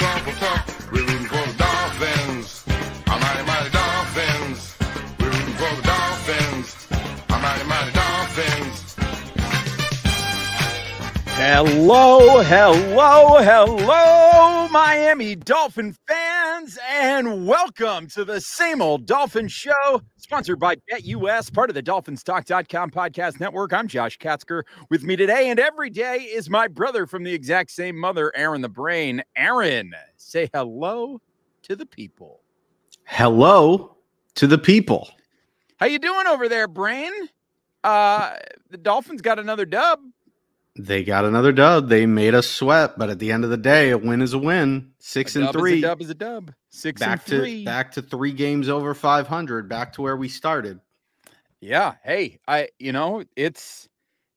We're rooting for the Dolphins. Our mighty, mighty Dolphins. We're rooting for the Dolphins. Our mighty, mighty Dolphins. Hello, hello, hello, Miami Dolphin fans, and welcome to the Same Old Dolphins Show, sponsored by BetUS, part of the DolphinsTalk.com podcast network. I'm Josh Katzker. With me today and every day is my brother from the exact same mother, Aaron the Brain. Aaron, say hello to the people. Hello to the people. How you doing over there, Brain? The Dolphins got another dub. They got another dub. They made us sweat, but at the end of the day, a win is a win. 6-3. A dub is a dub. 6-3. Back to 3 games over 500. Back to where we started. Yeah. Hey, it's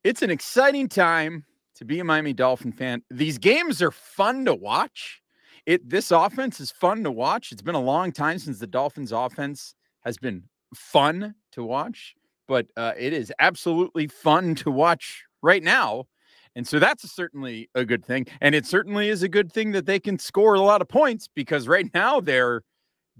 an exciting time to be a Miami Dolphin fan. These games are fun to watch. This offense is fun to watch. It's been a long time since the Dolphins offense has been fun to watch, but it is absolutely fun to watch right now. And so that's certainly a good thing. And it certainly is a good thing that they can score a lot of points, because right now they're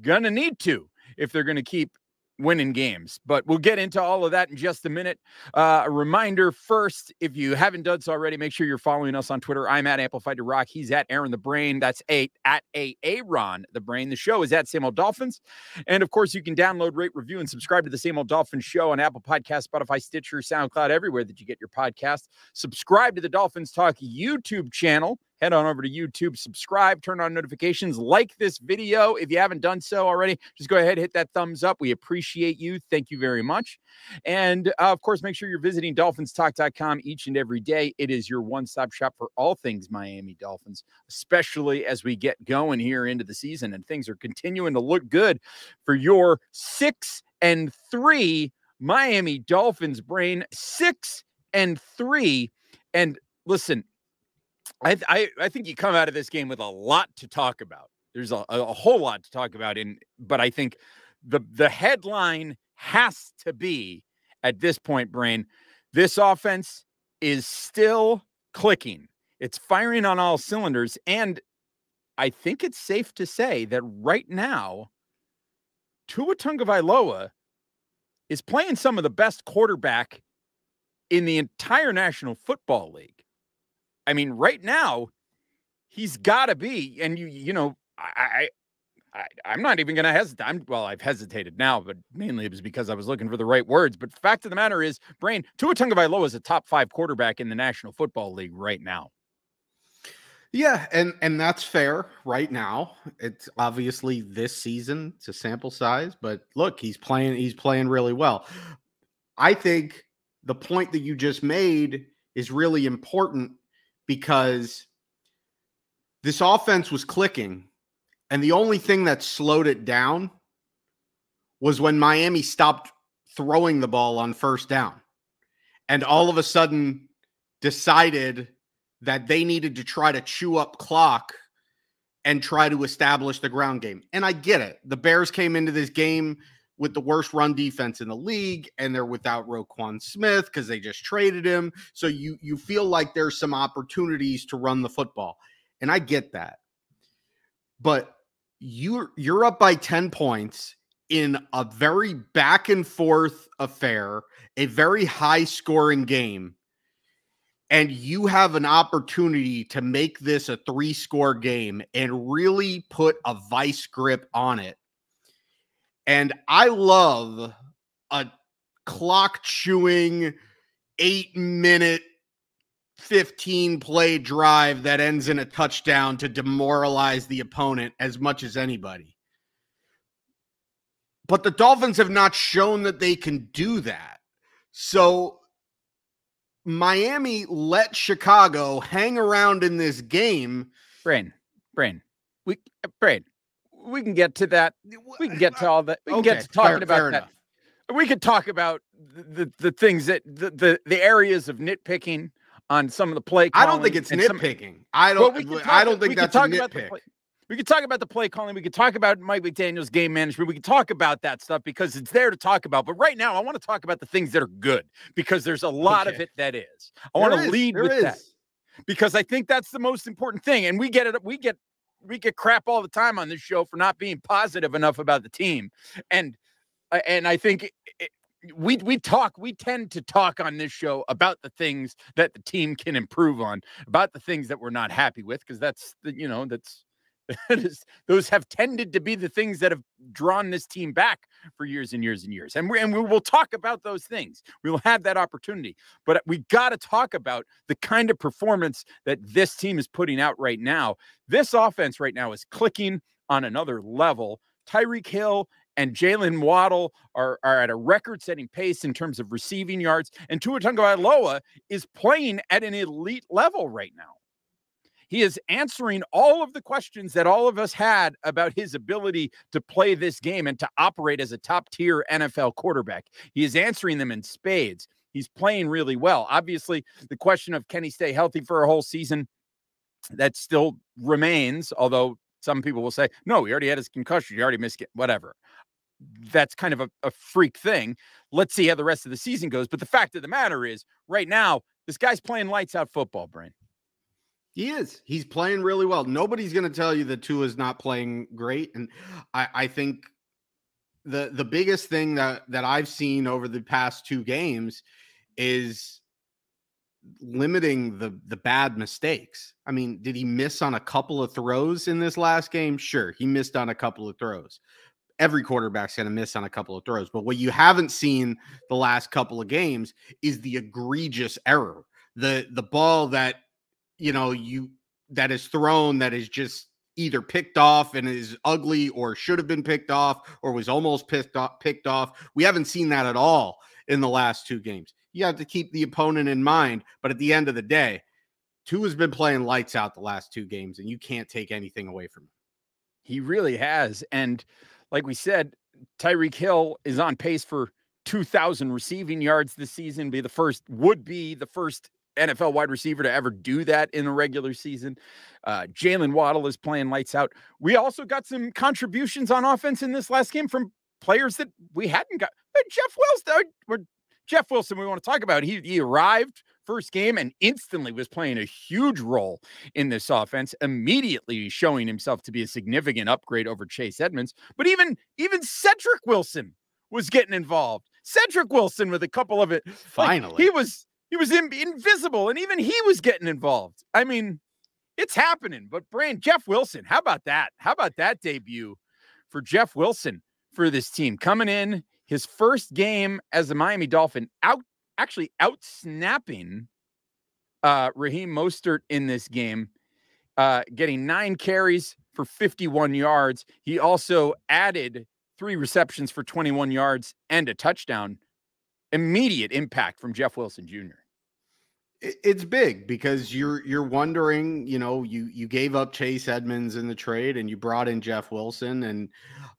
going to need to if they're going to keep winning games. But we'll get into all of that in just a minute. A reminder first, if you haven't done so already, make sure you're following us on Twitter. I'm at Amplified to Rock. He's at Aaron the Brain. That's at Aaron the Brain. The show is at Same Old Dolphins. And of course, you can download, rate, review, and subscribe to the Same Old Dolphins Show on Apple Podcasts, Spotify, Stitcher, SoundCloud, everywhere that you get your podcast. Subscribe to the Dolphins Talk YouTube channel. Head on over to YouTube, subscribe, turn on notifications, like this video. If you haven't done so already, just go ahead, hit that thumbs up. We appreciate you. Thank you very much. And of course, make sure you're visiting DolphinsTalk.com each and every day. It is your one-stop shop for all things Miami Dolphins, especially as we get going here into the season and things are continuing to look good for your 6-3 Miami Dolphins, Brain. 6-3. And listen, I think you come out of this game with a lot to talk about. There's a whole lot to talk about, but I think the headline has to be, at this point, Brain, this offense is still clicking. It's firing on all cylinders, and I think it's safe to say that right now, Tua Tagovailoa is playing some of the best quarterback in the entire National Football League. I mean, right now, he's got to be, and I'm not even going to hesitate. I've hesitated now, but mainly it was because I was looking for the right words. But the fact of the matter is, Brain, Tua Tagovailoa is a top 5 quarterback in the National Football League right now. Yeah, and that's fair right now. It's obviously this season, it's a sample size, but look, he's playing really well. I think the point that you just made is really important, because this offense was clicking, and the only thing that slowed it down was when Miami stopped throwing the ball on first down and all of a sudden decided that they needed to try to chew up clock and try to establish the ground game. And I get it. The Bears came into this game with the worst run defense in the league, and they're without Roquan Smith because they just traded him. So you feel like there's some opportunities to run the football. And I get that. But you're up by 10 points in a very back and forth affair, a very high scoring game. And you have an opportunity to make this a 3-score game and really put a vice grip on it. And I love a clock-chewing 8-minute, 15-play drive that ends in a touchdown to demoralize the opponent as much as anybody. But the Dolphins have not shown that they can do that. So Miami let Chicago hang around in this game. Brain. We can get to that. We can get to all that. We can get to talking about that. We could talk about the things that the areas of nitpicking on some of the play calling. I don't think it's nitpicking. I don't think that's a nitpick. We could talk about the play calling. We could talk about Mike McDaniel's game management. We could talk about that stuff because it's there to talk about. But right now, I want to talk about the things that are good, because there's a lot of it that is. I want to lead with that, because I think that's the most important thing. And we get it. We get get crap all the time on this show for not being positive enough about the team. And I think we tend to talk on this show about the things that the team can improve on, about the things that we're not happy with, because that's those have tended to be the things that have drawn this team back for years and years and years. And we will talk about those things. We will have that opportunity. But we got to talk about the kind of performance that this team is putting out right now. This offense right now is clicking on another level. Tyreek Hill and Jaylen Waddle are at a record-setting pace in terms of receiving yards. And Tua Tagovailoa is playing at an elite level right now. He is answering all of the questions that all of us had about his ability to play this game and to operate as a top-tier NFL quarterback. He is answering them in spades. He's playing really well. Obviously, the question of can he stay healthy for a whole season, that still remains, although some people will say, no, he already had his concussion. He already missed it, whatever. That's kind of a freak thing. Let's see how the rest of the season goes. But the fact of the matter is, right now, this guy's playing lights-out football, Brian. He is. He's playing really well. Nobody's going to tell you that Tua is not playing great. And I think the biggest thing that I've seen over the past 2 games is limiting the bad mistakes. I mean, did he miss on a couple of throws in this last game? Sure, he missed on a couple of throws. Every quarterback's going to miss on a couple of throws. But what you haven't seen the last couple of games is the egregious error. The ball that that is thrown that is just either picked off and is ugly or should have been picked off or was almost picked off. We haven't seen that at all in the last 2 games. You have to keep the opponent in mind. But at the end of the day, Tua has been playing lights out the last 2 games, and you can't take anything away from him. He really has. And like we said, Tyreek Hill is on pace for 2,000 receiving yards this season, would be the first NFL wide receiver to ever do that in a regular season. Jaylen Waddle is playing lights out. We also got some contributions on offense in this last game from players that we hadn't got. Jeff Wilson, we want to talk about. He arrived first game and instantly was playing a huge role in this offense, immediately showing himself to be a significant upgrade over Chase Edmonds. But even Cedric Wilson was getting involved. Cedric Wilson with a couple of it. Finally. He was invisible, and even he was getting involved. I mean, it's happening. But, Brian, Jeff Wilson, how about that? How about that debut for Jeff Wilson for this team? Coming in, his first game as a Miami Dolphin, out-snapping Raheem Mostert in this game, getting 9 carries for 51 yards. He also added 3 receptions for 21 yards and a touchdown. Immediate impact from Jeff Wilson Jr. It's big because you're wondering, you gave up Chase Edmonds in the trade and you brought in Jeff Wilson. And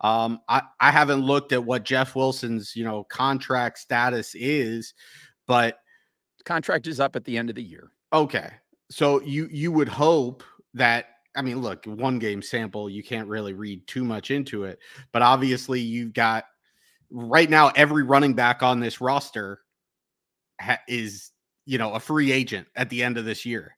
I haven't looked at what Jeff Wilson's, contract status is, but contract is up at the end of the year. Okay. So you would hope that, I mean, look, 1 game sample, you can't really read too much into it, but obviously you've got right now, every running back on this roster is, a free agent at the end of this year.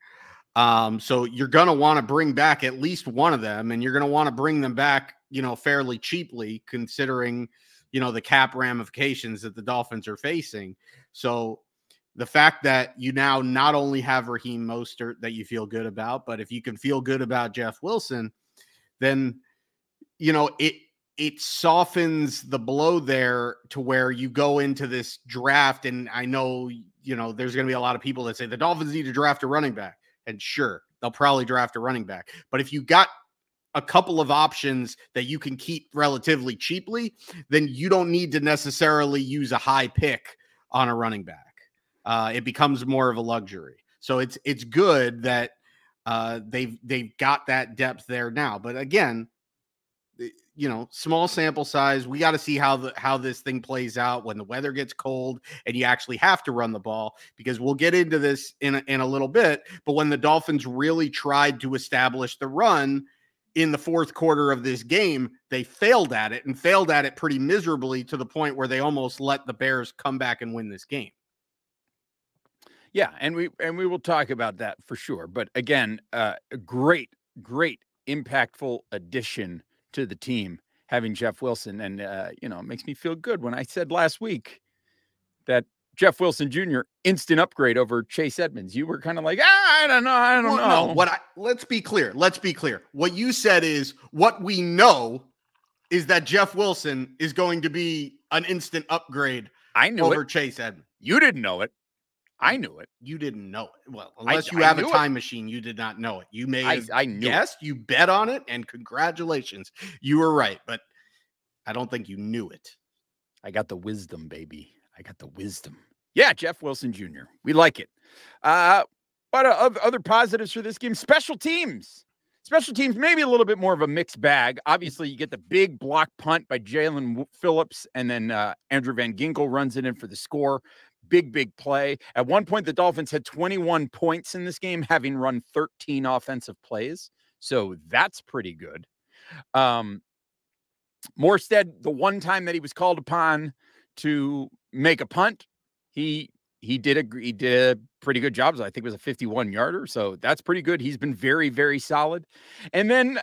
So you're going to want to bring back at least one of them, and you're going to want to bring them back, fairly cheaply, considering, the cap ramifications that the Dolphins are facing. So the fact that you now not only have Raheem Mostert that you feel good about, but if you can feel good about Jeff Wilson, then, it softens the blow there to where you go into this draft. And I know, there's going to be a lot of people that say the Dolphins need to draft a running back. And sure, they'll probably draft a running back. But if you got a couple of options that you can keep relatively cheaply, then you don't need to necessarily use a high pick on a running back. It becomes more of a luxury. So it's good that they've got that depth there now. But again, small sample size. We got to see how this thing plays out when the weather gets cold and you actually have to run the ball, because we'll get into this in a little bit. But when the Dolphins really tried to establish the run in the 4th quarter of this game, they failed at it pretty miserably, to the point where they almost let the Bears come back and win this game. Yeah, and we will talk about that for sure. But again, a great impactful addition to the team, having Jeff Wilson. And, you know, it makes me feel good when I said last week that Jeff Wilson Jr. instant upgrade over Chase Edmonds. You were kind of like, I don't know. No, let's be clear. What you said is what we know is that Jeff Wilson is going to be an instant upgrade over Chase Edmonds. You didn't know it. I knew it. You didn't know it. Well, unless you have a time machine, you did not know it. You may have guessed, you bet on it, and congratulations. You were right, but I don't think you knew it. I got the wisdom, baby. I got the wisdom. Yeah, Jeff Wilson Jr. We like it. But other positives for this game, special teams. Special teams, maybe a little bit more of a mixed bag. Obviously, you get the big block punt by Jaylen Phillips, and then Andrew Van Ginkel runs it in for the score. Big play. At one point, the Dolphins had 21 points in this game, having run 13 offensive plays. So that's pretty good. Morstead, the one time that he was called upon to make a punt, he did a pretty good job. I think it was a 51-yarder. So that's pretty good. He's been very, very solid. And then,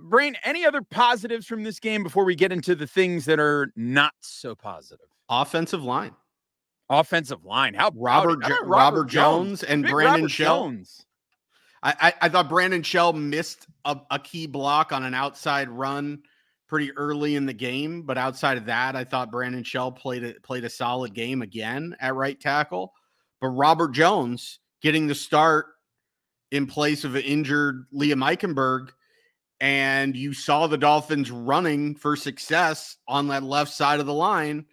Brain, any other positives from this game before we get into the things that are not so positive? Offensive line. How Robert Jones and Brandon Shell. I thought Brandon Shell missed a key block on an outside run pretty early in the game, but outside of that, I thought Brandon Shell played a solid game again at right tackle. But Robert Jones getting the start in place of an injured Liam Eichenberg, and you saw the Dolphins running for success on that left side of the line.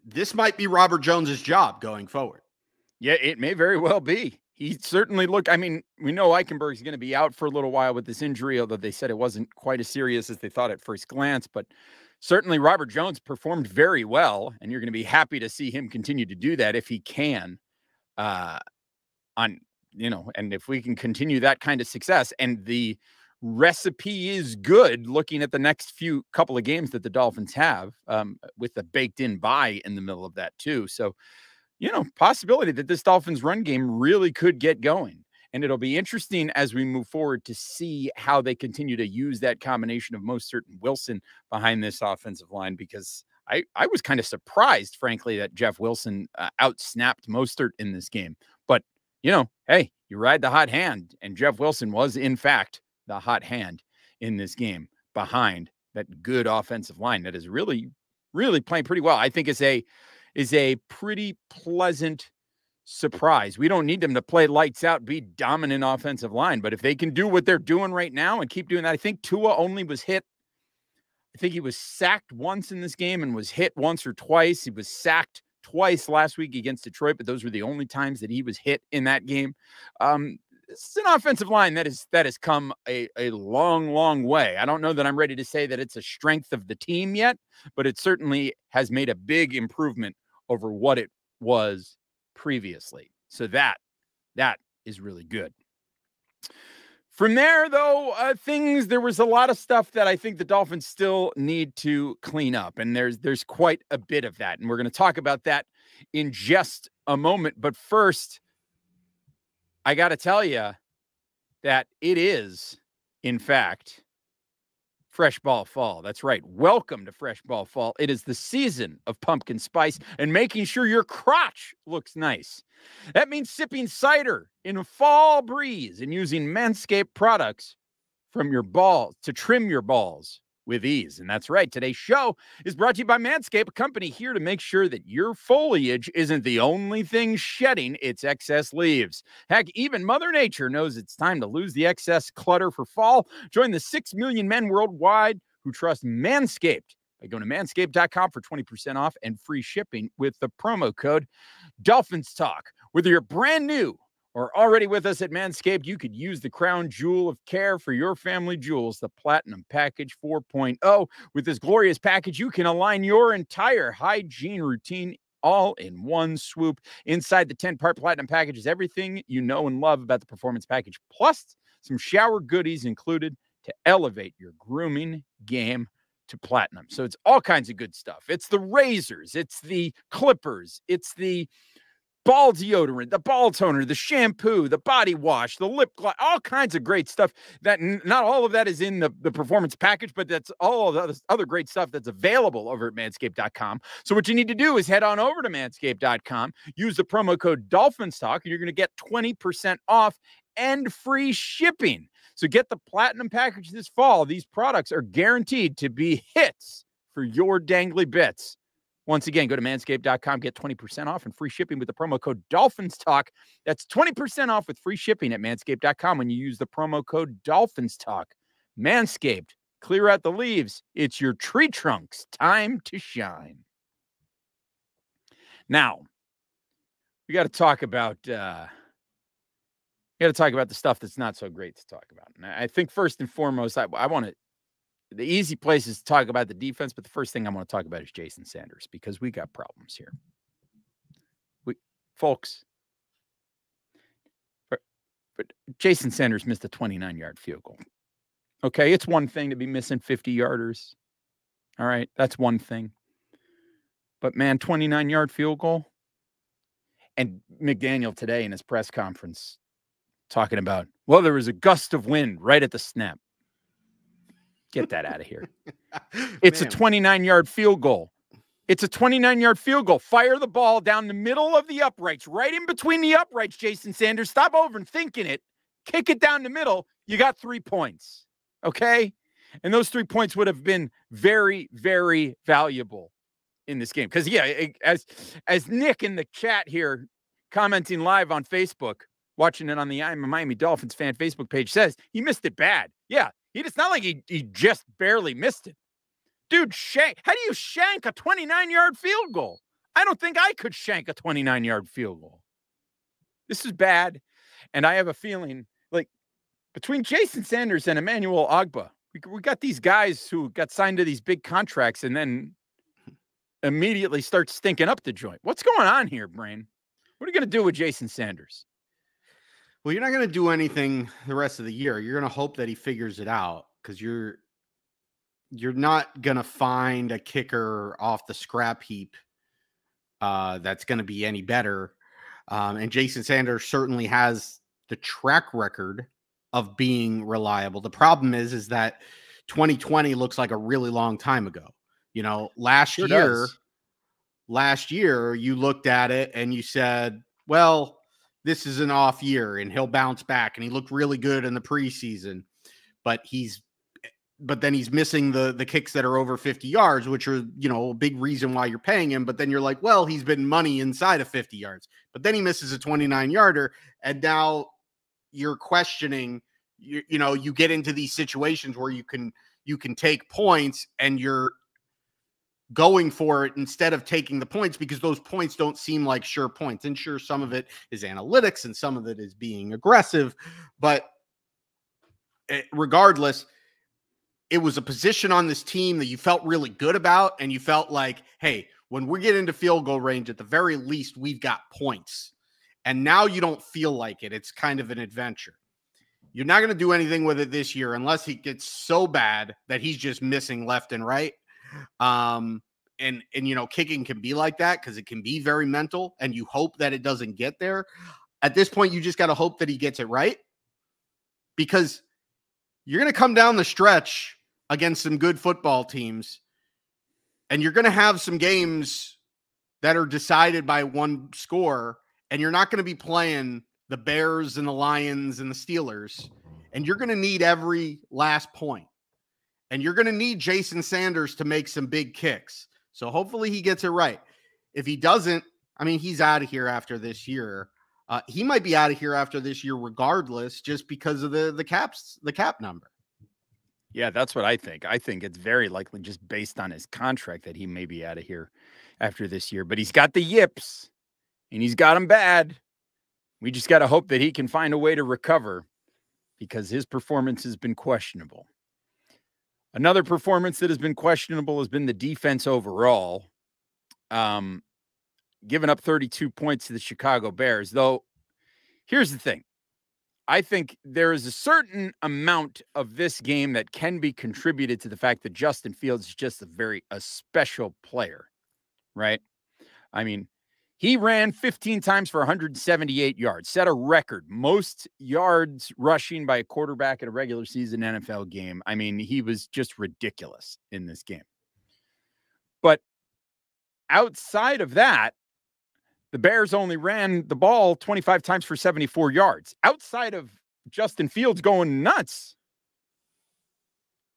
This might be Robert Jones's job going forward. Yeah, it may very well be. He certainly looked, I mean, we know Eichenberg's going to be out for a little while with this injury, although they said it wasn't quite as serious as they thought at first glance, but certainly Robert Jones performed very well, and you're going to be happy to see him continue to do that if he can, and if we can continue that kind of success. And the recipe is good looking at the next couple of games that the Dolphins have, with the baked in bye in the middle of that too. So, possibility that this Dolphins run game really could get going. And it'll be interesting as we move forward to see how they continue to use that combination of Mostert and Wilson behind this offensive line, because I was kind of surprised, frankly, that Jeff Wilson outsnapped Mostert in this game. But, hey, you ride the hot hand, and Jeff Wilson was, in fact, the hot hand in this game behind that good offensive line that is really, really playing pretty well. I think is a pretty pleasant surprise. We don't need them to play lights out, be dominant offensive line, but if they can do what they're doing right now and keep doing that, I think Tua only was hit. I think he was sacked once in this game and was hit once or twice. He was sacked twice last week against Detroit, but those were the only times that he was hit in that game. It's an offensive line that has come a long, long way. I don't know that I'm ready to say that it's a strength of the team yet, but it certainly has made a big improvement over what it was previously. So that is really good. From there, though, there was a lot of stuff that I think the Dolphins still need to clean up, and there's quite a bit of that, and we're going to talk about that in just a moment. But first, I got to tell you that it is, in fact, Fresh Ball Fall. That's right. Welcome to Fresh Ball Fall. It is the season of pumpkin spice and making sure your crotch looks nice. That means sipping cider in a fall breeze and using Manscaped products from your balls to trim your balls with ease. And that's right. Today's show is brought to you by Manscaped, a company here to make sure that your foliage isn't the only thing shedding its excess leaves. Heck, even Mother Nature knows it's time to lose the excess clutter for fall. Join the 6 million men worldwide who trust Manscaped by going to manscaped.com for 20% off and free shipping with the promo code Dolphins Talk. Whether you're brand new or already with us at Manscaped, you could use the crown jewel of care for your family jewels, the Platinum Package 4.0. With this glorious package, you can align your entire hygiene routine all in one swoop. Inside the 10-part Platinum Package is everything you know and love about the Performance Package, plus some shower goodies included to elevate your grooming game to platinum. So it's all kinds of good stuff. It's the razors, it's the clippers, it's the ball deodorant, the ball toner, the shampoo, the body wash, the lip gloss, all kinds of great stuff that not all of that is in the performance package, but that's all of the other great stuff that's available over at manscaped.com. So what you need to do is head on over to manscaped.com, use the promo code Dolphins Talk, and you're going to get 20% off and free shipping. So get the platinum package this fall. These products are guaranteed to be hits for your dangly bits. Once again, go to manscaped.com, get 20% off and free shipping with the promo code Dolphins Talk. That's 20% off with free shipping at manscaped.com when you use the promo code Dolphins Talk. Manscaped, clear out the leaves. It's your tree trunk's time to shine. Now, we got to talk about the stuff that's not so great to talk about. And I think first and foremost, I want to. The easy place is to talk about the defense, but the first thing I want to talk about is Jason Sanders, because we got problems here. Folks, but Jason Sanders missed a 29-yard field goal. Okay, it's one thing to be missing 50-yarders. All right, that's one thing. But, man, 29-yard field goal. And McDaniel today in his press conference talking about, well, there was a gust of wind right at the snap. Get that out of here. It's a 29-yard field goal. It's a 29-yard field goal. Fire the ball down the middle of the uprights, right in between the uprights, Jason Sanders. Stop overthinking it. Kick it down the middle. You got 3 points, okay? And those 3 points would have been very, very valuable in this game. Because, yeah, as Nick in the chat here commenting live on Facebook, watching it on the I'm a Miami Dolphins fan Facebook page, says he missed it bad. Yeah. It's not like he just barely missed it. Dude, how do you shank a 29-yard field goal? I don't think I could shank a 29-yard field goal. This is bad. And I have a feeling, like, between Jason Sanders and Emmanuel Ogbah, we got these guys who got signed to these big contracts and then immediately start stinking up the joint. What's going on here, Brain? What are you going to do with Jason Sanders? Well, you're not going to do anything the rest of the year. You're going to hope that he figures it out, because you're not going to find a kicker off the scrap heap that's going to be any better. And Jason Sanders certainly has the track record of being reliable. The problem is that 2020 looks like a really long time ago. You know, last year you looked at it and you said, well, this is an off year and he'll bounce back. And he looked really good in the preseason, but then he's missing the kicks that are over 50 yards, which are, you know, a big reason why you're paying him. But then you're like, well, he's been money inside of 50 yards, but then he misses a 29-yarder. And now you're questioning, you get into these situations where you can take points and you're going for it instead of taking the points, because those points don't seem like sure points. And sure, some of it is analytics and some of it is being aggressive, but regardless, it was a position on this team that you felt really good about. And you felt like, hey, when we get into field goal range, at the very least, we've got points. And now you don't feel like it. It's kind of an adventure. You're not going to do anything with it this year unless he gets so bad that he's just missing left and right. And kicking can be like that, because it can be very mental, and you hope that it doesn't get there. At this point, you just got to hope that he gets it right, because you're going to come down the stretch against some good football teams, and you're going to have some games that are decided by one score, and you're not going to be playing the Bears and the Lions and the Steelers, and you're going to need every last point. And you're going to need Jason Sanders to make some big kicks. So hopefully he gets it right. If he doesn't, I mean, he's out of here after this year. He might be out of here after this year regardless, just because of the cap number. Yeah, that's what I think. I think it's very likely, just based on his contract, that he may be out of here after this year. But he's got the yips, and he's got them bad. We just got to hope that he can find a way to recover, because his performance has been questionable. Another performance that has been questionable has been the defense overall. Giving up 32 points to the Chicago Bears, though. Here's the thing. I think there is a certain amount of this game that can be contributed to the fact that Justin Fields is just a special player, right? I mean, He ran 15 times for 178 yards, set a record, most yards rushing by a quarterback at a regular season NFL game. I mean, he was just ridiculous in this game. But outside of that, the Bears only ran the ball 25 times for 74 yards. Outside of Justin Fields going nuts,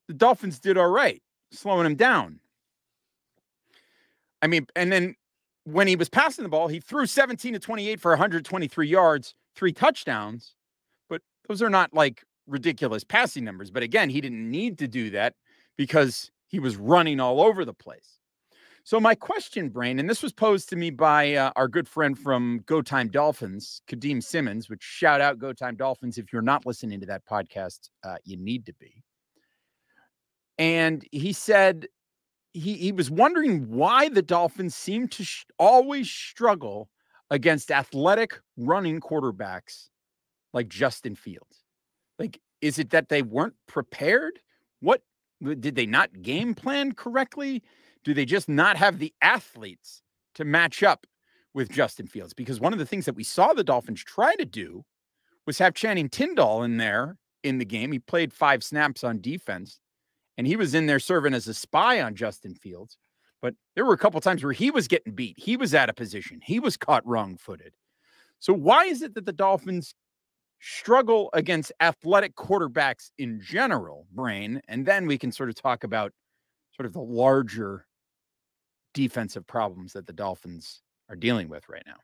the Dolphins did all right, slowing him down. I mean, and then when he was passing the ball, he threw 17 to 28 for 123 yards, 3 touchdowns. But those are not like ridiculous passing numbers. But again, he didn't need to do that because he was running all over the place. So my question, Brain, and this was posed to me by our good friend from Go Time Dolphins, Kadeem Simmons, which shout out Go Time Dolphins. If you're not listening to that podcast, you need to be. And he said he was wondering why the Dolphins seem to always struggle against athletic running quarterbacks like Justin Fields. Like, is it that they weren't prepared? What, did they not game plan correctly? Do they just not have the athletes to match up with Justin Fields? Because one of the things that we saw the Dolphins try to do was have Channing Tindall in there in the game. He played 5 snaps on defense, and he was in there serving as a spy on Justin Fields. But there were a couple times where he was getting beat. He was out of position. He was caught wrong-footed. So why is it that the Dolphins struggle against athletic quarterbacks in general, Brain? And then we can sort of talk about sort of the larger defensive problems that the Dolphins are dealing with right now.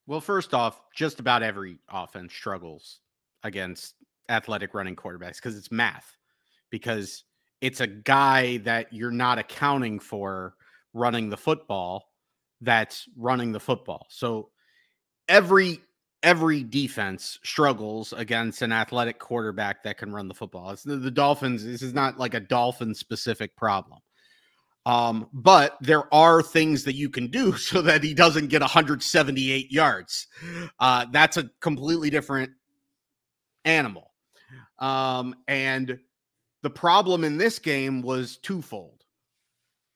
Well, first off, just about every offense struggles against athletic running quarterbacks because it's math, because it's a guy that you're not accounting for running the football that's running the football. So every defense struggles against an athletic quarterback that can run the football. It's the Dolphins. This is not like a Dolphin specific problem. But there are things that you can do so that he doesn't get 178 yards. That's a completely different animal. And the problem in this game was twofold.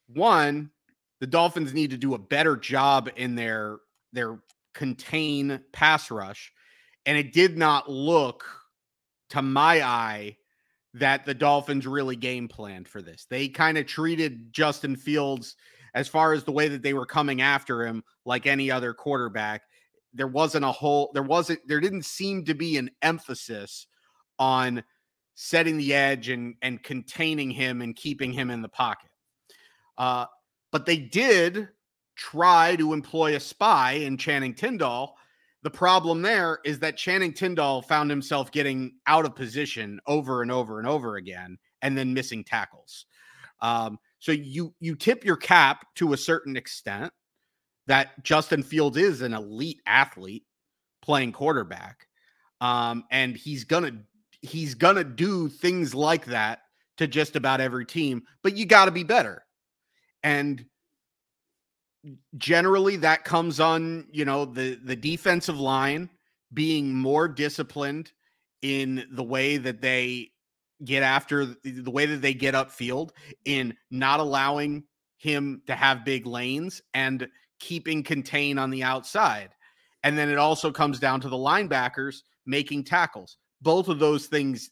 One, the Dolphins need to do a better job in their contain pass rush. And it did not look, to my eye, that the Dolphins really game planned for this. They kind of treated Justin Fields, as far as the way that they were coming after him, like any other quarterback. There didn't seem to be an emphasis on setting the edge and containing him and keeping him in the pocket. But they did try to employ a spy in Channing Tindall. The problem there is that Channing Tindall found himself getting out of position over and over and over again, and then missing tackles. So you tip your cap to a certain extent that Justin Fields is an elite athlete playing quarterback. And he's gonna do things like that to just about every team, but you got to be better. And generally that comes on, the defensive line being more disciplined in the way that they get after, the way that they get upfield, in not allowing him to have big lanes and keeping contain on the outside. And then it also comes down to the linebackers making tackles. Both of those things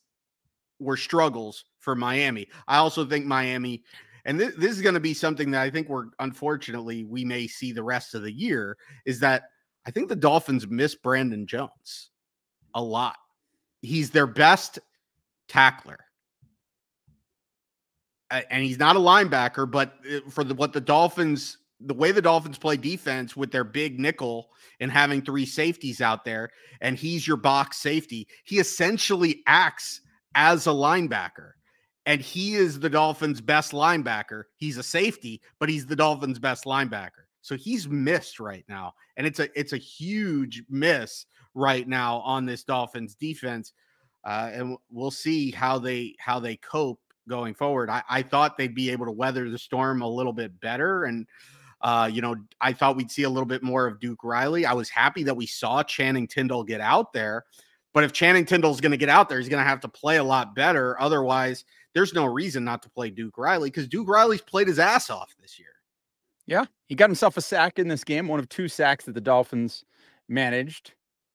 were struggles for Miami. I also think Miami, and this is going to be something that I think unfortunately, we may see the rest of the year, is that I think the Dolphins miss Brandon Jones a lot. He's their best tackler. And he's not a linebacker, but for the way the Dolphins play defense with their big nickel and having 3 safeties out there, and he's your box safety, he essentially acts as a linebacker. And he is the Dolphins' best linebacker. He's a safety, but he's the Dolphins' best linebacker. So he's missed right now. And it's a huge miss right now on this Dolphins defense. And we'll see how they cope going forward. I thought they'd be able to weather the storm a little bit better. And, I thought we'd see a little bit more of Duke Riley. I was happy that we saw Channing Tindall get out there. But if Channing Tindall's going to get out there, he's going to have to play a lot better. Otherwise, there's no reason not to play Duke Riley, because Duke Riley's played his ass off this year. Yeah, he got himself a sack in this game, one of 2 sacks that the Dolphins managed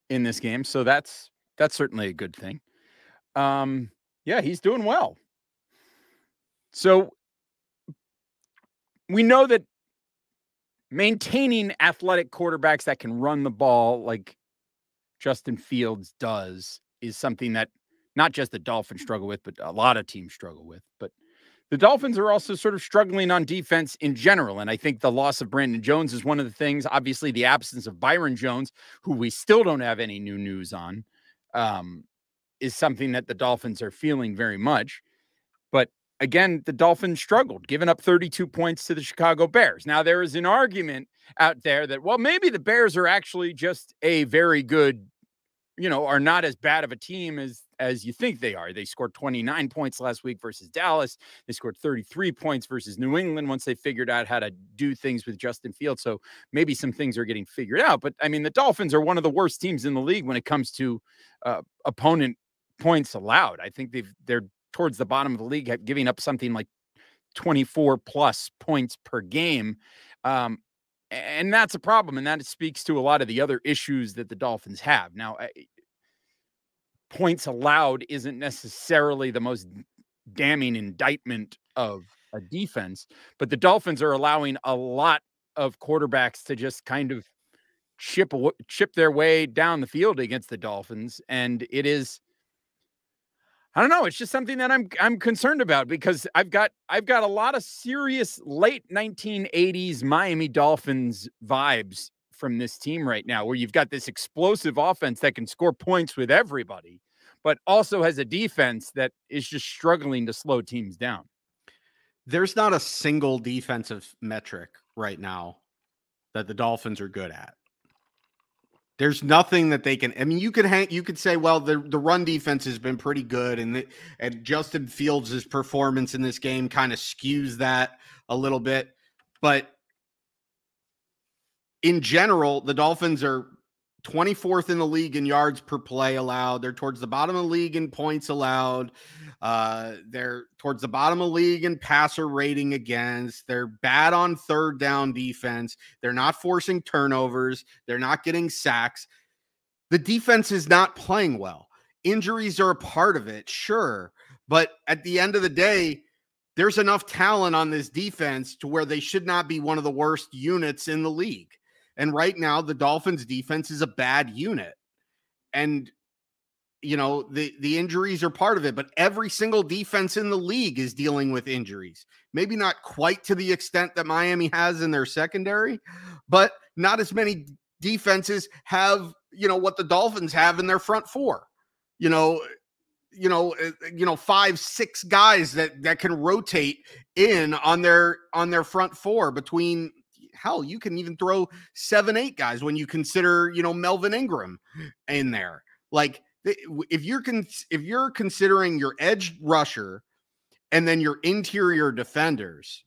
in this game. So that's certainly a good thing. Yeah, he's doing well. So we know that maintaining athletic quarterbacks that can run the ball like Justin Fields does is something that not just the Dolphins struggle with, but a lot of teams struggle with. But the Dolphins are also sort of struggling on defense in general. And I think the loss of Brandon Jones is one of the things. Obviously, the absence of Byron Jones, who we still don't have any new news on, is something that the Dolphins are feeling very much. But again, the Dolphins struggled, giving up 32 points to the Chicago Bears. Now, there is an argument out there that, well, maybe the Bears are actually just a very good, are not as bad of a team as you think they are. They scored 29 points last week versus Dallas. They scored 33 points versus New England once they figured out how to do things with Justin Fields. So maybe some things are getting figured out. But, I mean, the Dolphins are one of the worst teams in the league when it comes to opponent points allowed. I think they're towards the bottom of the league, giving up something like 24 plus points per game. And that's a problem. And that speaks to a lot of the other issues that the Dolphins have. Now, points allowed isn't necessarily the most damning indictment of a defense, but the Dolphins are allowing a lot of quarterbacks to just kind of chip their way down the field against the Dolphins. And it is, I don't know. It's just something that I'm concerned about, because I've got a lot of serious late 1980s Miami Dolphins vibes from this team right now, where you've got this explosive offense that can score points with everybody, but also has a defense that is just struggling to slow teams down. There's not a single defensive metric right now that the Dolphins are good at. There's nothing that they can. I mean, you could say, well, the run defense has been pretty good, and Justin Fields' performance in this game kind of skews that a little bit. But in general, the Dolphins are 24th in the league in yards per play allowed. They're towards the bottom of the league in points allowed. They're towards the bottom of the league in passer rating against. They're bad on third down defense. They're not forcing turnovers. They're not getting sacks. The defense is not playing well. Injuries are a part of it, sure. But at the end of the day, there's enough talent on this defense to where they should not be one of the worst units in the league. And right now, the Dolphins defense is a bad unit. And, the injuries are part of it, but every single defense in the league is dealing with injuries. Maybe not quite to the extent that Miami has in their secondary, but not as many defenses have, what the Dolphins have in their front four. 5-6 guys that can rotate in on their front four between. Hell, you can even throw 7-8 guys when you consider, Melvin Ingram in there. Like, if you're considering your edge rusher and then your interior defenders,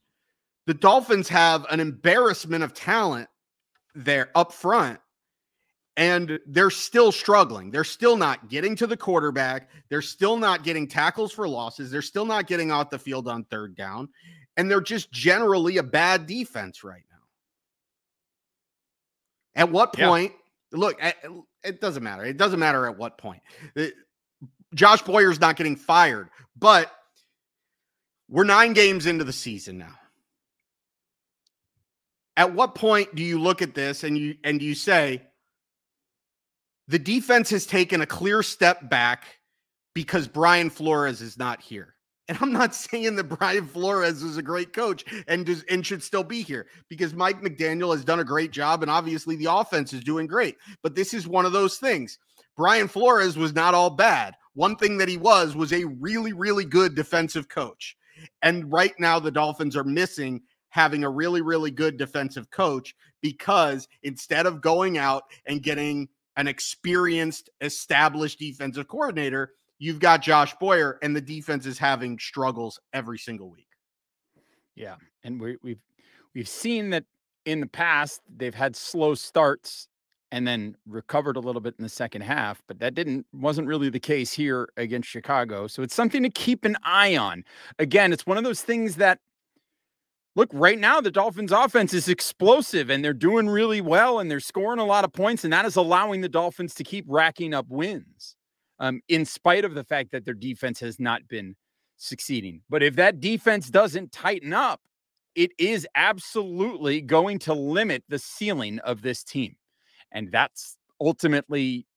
the Dolphins have an embarrassment of talent there up front, and they're still struggling. They're still not getting to the quarterback. They're still not getting tackles for losses. They're still not getting out the field on third down, and they're just generally a bad defense right now. At what point, look, it doesn't matter. It doesn't matter at what point. Josh Boyer's not getting fired, but we're 9 games into the season now. At what point do you look at this and you say, the defense has taken a clear step back because Brian Flores is not here? And I'm not saying that Brian Flores is a great coach and should still be here, because Mike McDaniel has done a great job, and obviously the offense is doing great. But this is one of those things. Brian Flores was not all bad. One thing that he was a really, really good defensive coach. And right now the Dolphins are missing having a really, really good defensive coach, because instead of going out and getting an experienced, established defensive coordinator, you've got Josh Boyer, and the defense is having struggles every single week. Yeah, and we've seen that in the past they've had slow starts and then recovered a little bit in the second half, but that wasn't really the case here against Chicago. So it's something to keep an eye on. Again, it's one of those things that look, right now, the Dolphins offense is explosive and they're doing really well and they're scoring a lot of points. And that is allowing the Dolphins to keep racking up wins in spite of the fact that their defense has not been succeeding. But if that defense doesn't tighten up, it is absolutely going to limit the ceiling of this team. And that's ultimately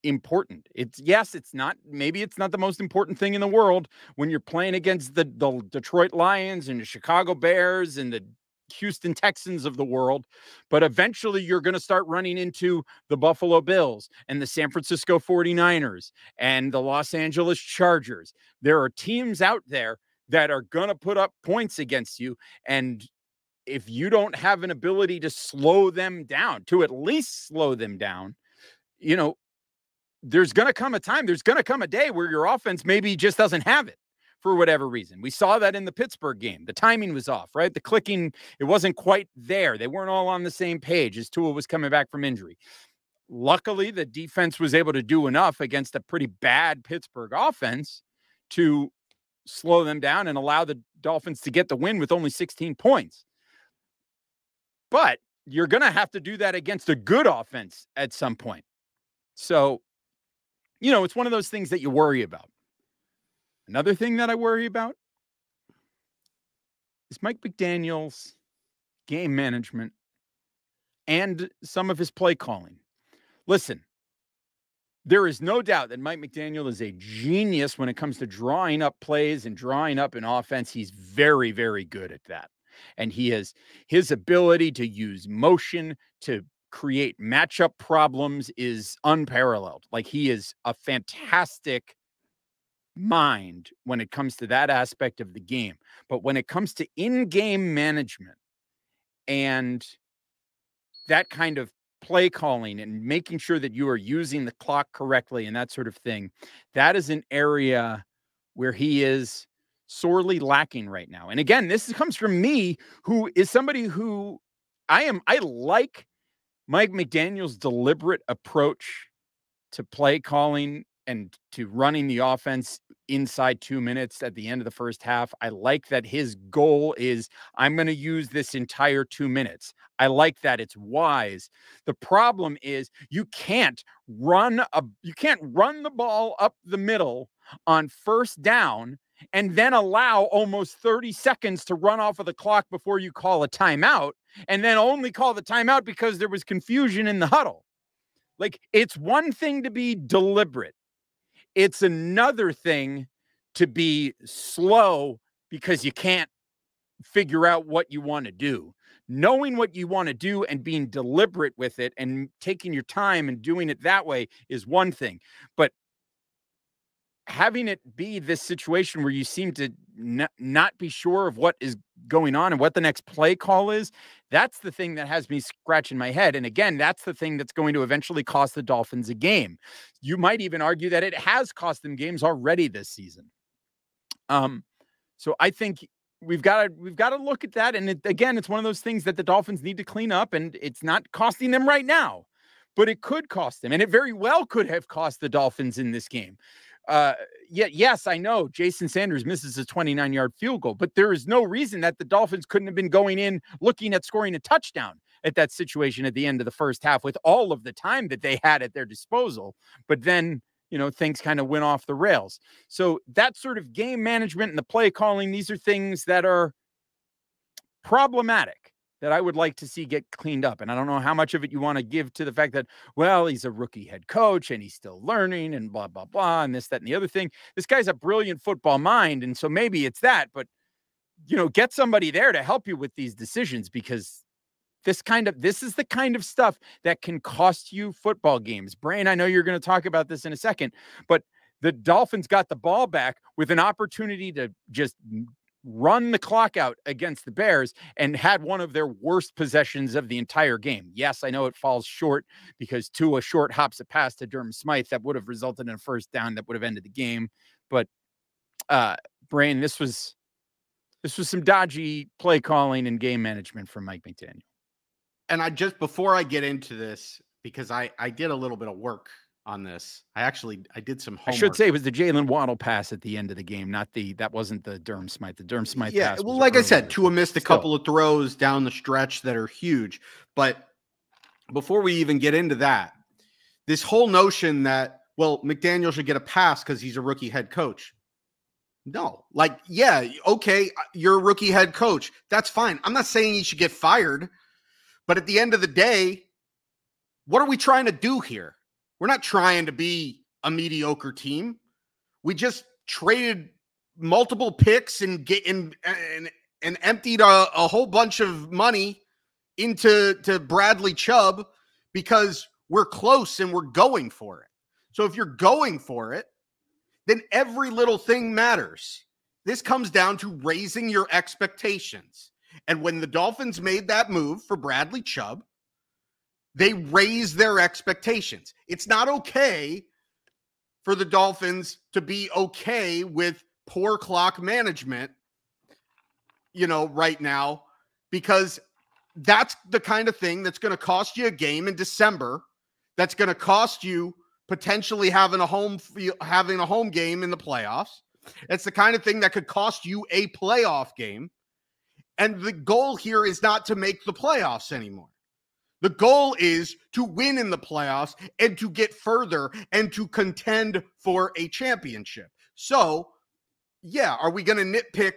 important. Maybe it's not the most important thing in the world when you're playing against the Detroit Lions and the Chicago Bears and the Houston Texans of the world, but eventually you're going to start running into the Buffalo Bills and the San Francisco 49ers and the Los Angeles Chargers. There are teams out there that are going to put up points against you, and if you don't have an ability to slow them down, to at least slow them down, there's going to come a time, there's going to come a day where your offense maybe just doesn't have it for whatever reason. We saw that in the Pittsburgh game. The timing was off, right? The clicking, it wasn't quite there. They weren't all on the same page as Tua was coming back from injury. Luckily, the defense was able to do enough against a pretty bad Pittsburgh offense to slow them down and allow the Dolphins to get the win with only 16 points. But you're going to have to do that against a good offense at some point. So, it's one of those things that you worry about. Another thing that I worry about is Mike McDaniel's game management and some of his play calling. Listen, there is no doubt that Mike McDaniel is a genius when it comes to drawing up plays and drawing up an offense. He's very, very good at that. And he has his ability to use motion to create matchup problems is unparalleled. Like, he is a fantastic mind when it comes to that aspect of the game. But when it comes to in-game management and that kind of play calling and making sure that you are using the clock correctly and that sort of thing, that is an area where he is sorely lacking right now. And again, this comes from me, who is somebody who I like Mike McDaniel's deliberate approach to play calling and to running the offense inside 2 minutes at the end of the first half. I like that his goal is, I'm going to use this entire 2 minutes. I like that. It's wise. The problem is you can't run the ball up the middle on first down and then allow almost 30 seconds to run off of the clock before you call a timeout, and then only call the timeout because there was confusion in the huddle. Like, it's one thing to be deliberate. It's another thing to be slow because you can't figure out what you want to do. Knowing what you want to do and being deliberate with it and taking your time and doing it that way is one thing. But having it be this situation where you seem to not be sure of what is going on and what the next play call is, that's the thing that has me scratching my head. And again, that's the thing that's going to eventually cost the Dolphins a game. You might even argue that it has cost them games already this season. So I think we've got to look at that. And again, it's one of those things that the Dolphins need to clean up, and it's not costing them right now, but it could cost them. And it very well could have cost the Dolphins in this game. Yes, I know Jason Sanders misses a 29-yard field goal, but there is no reason that the Dolphins couldn't have been going in looking at scoring a touchdown at that situation at the end of the first half with all of the time that they had at their disposal. But then, things kind of went off the rails. So that sort of game management and the play calling, these are things that are problematic that I would like to see get cleaned up. And I don't know how much of it you want to give to the fact that, well, he's a rookie head coach and he's still learning and blah, blah, blah, and this, that, and the other thing. This guy's a brilliant football mind. And so maybe it's that, but, get somebody there to help you with these decisions, because this is the kind of stuff that can cost you football games. Brain, I know you're going to talk about this in a second, but the Dolphins got the ball back with an opportunity to just run the clock out against the Bears and had one of their worst possessions of the entire game. Yes, I know it falls short because Tua short hops a pass to Durham Smythe that would have resulted in a first down that would have ended the game. But Brain, this was some dodgy play calling and game management from Mike McDaniel. And before I get into this, because I did a little bit of work on this. I did some homework. I should say it was the Jaylen Waddle pass at the end of the game, that wasn't the Durham Smythe. The Durham Smythe pass. Well, was like I earlier, said, Tua missed a still. couple of throws down the stretch that are huge. But before we even get into that, this whole notion that, well, McDaniel should get a pass because he's a rookie head coach. No, like, yeah, okay, you're a rookie head coach. That's fine. I'm not saying he should get fired. But at the end of the day, what are we trying to do here? We're not trying to be a mediocre team. We just traded multiple picks and emptied a whole bunch of money into Bradley Chubb because we're close and we're going for it. So if you're going for it, then every little thing matters. This comes down to raising your expectations. And when the Dolphins made that move for Bradley Chubb, they raised their expectations. It's not okay for the Dolphins to be okay with poor clock management, right now, because that's the kind of thing that's going to cost you a game in December. That's going to cost you potentially having a home game in the playoffs. It's the kind of thing that could cost you a playoff game. And the goal here is not to make the playoffs anymore. The goal is to win in the playoffs and to get further and to contend for a championship. So, yeah, are we going to nitpick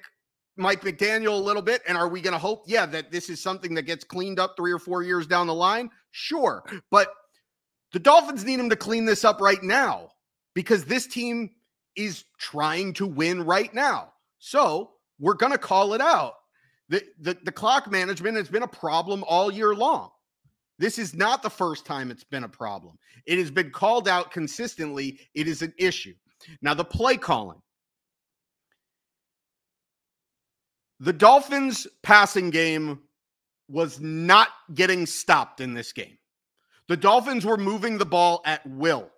Mike McDaniel a little bit? And are we going to hope, that this is something that gets cleaned up 3 or 4 years down the line? Sure. But the Dolphins need him to clean this up right now because this team is trying to win right now. So we're going to call it out. The clock management has been a problem all year long. This is not the first time it's been a problem. It has been called out consistently. It is an issue. Now, the play calling. The Dolphins' passing game was not getting stopped in this game. The Dolphins were moving the ball at will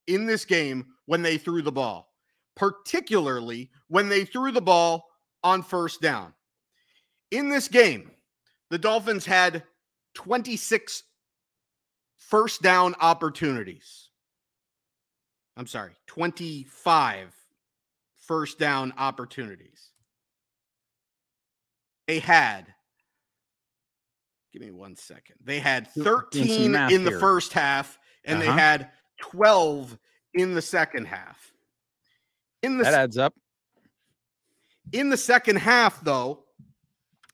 in this game when they threw the ball, particularly when they threw the ball on first down. In this game, the Dolphins had 26 first down opportunities. 25 first down opportunities. They had, give me 1 second. They had 13 in the first half, and they had 12 in the second half. That adds up. In the second half, though,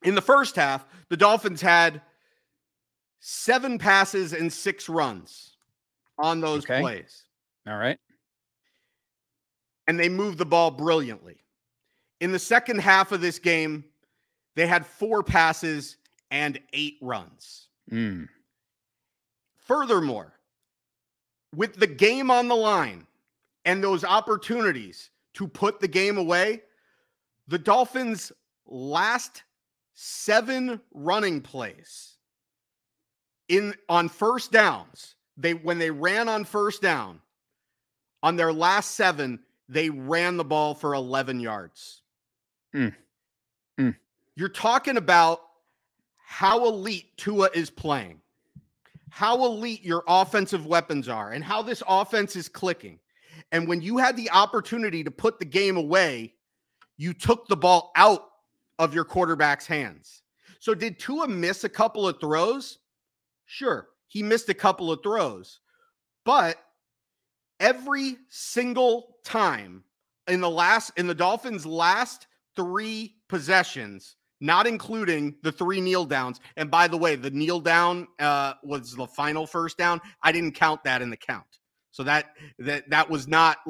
in the first half, the Dolphins had 7 passes and 6 runs on those plays. All right. And they moved the ball brilliantly. In the second half of this game, they had 4 passes and 8 runs. Furthermore, with the game on the line and those opportunities to put the game away, the Dolphins' last 7 running plays on first downs, when they ran on first down, on their last 7, they ran the ball for 11 yards. You're talking about how elite Tua is playing, how elite your offensive weapons are, and how this offense is clicking. And when you had the opportunity to put the game away, you took the ball out of your quarterback's hands. So did Tua miss a couple of throws? Sure, he missed a couple of throws. But every single time in the Dolphins' last 3 possessions, not including the 3 kneel downs. And by the way, the kneel down was the final first down. I didn't count that in the count. So that was not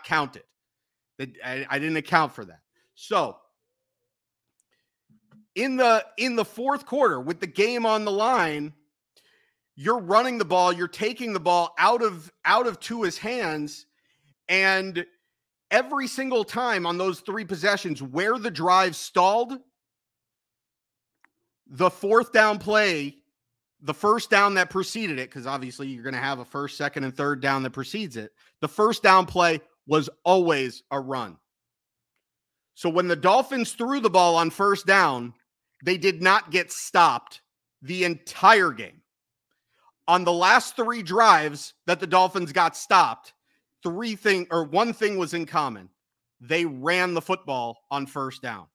counted. I didn't account for that. So in the fourth quarter, with the game on the line, you're running the ball, you're taking the ball out of Tua's hands, and every single time on those 3 possessions where the drive stalled, the fourth down play, the first down that preceded it, because obviously you're going to have a first, second, and third down that precedes it, the first down play was always a run. So when the Dolphins threw the ball on first down, they did not get stopped the entire game. on the last 3 drives that the Dolphins got stopped, one thing was in common. They ran the football on first down.